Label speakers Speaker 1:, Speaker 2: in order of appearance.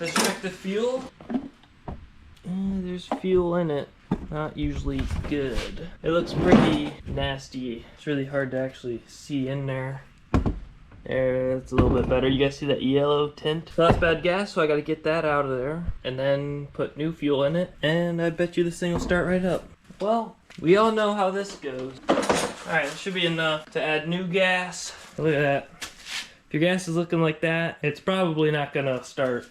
Speaker 1: Let's check the fuel. There's fuel in it. Not usually good. It looks pretty nasty. It's really hard to actually see in there. There, that's a little bit better. You guys see that yellow tint? So that's bad gas, so I gotta get that out of there. And then put new fuel in it. And I bet you this thing will start right up. Well, we all know how this goes. Alright, this should be enough to add new gas. Look at that. If your gas is looking like that, it's probably not gonna start.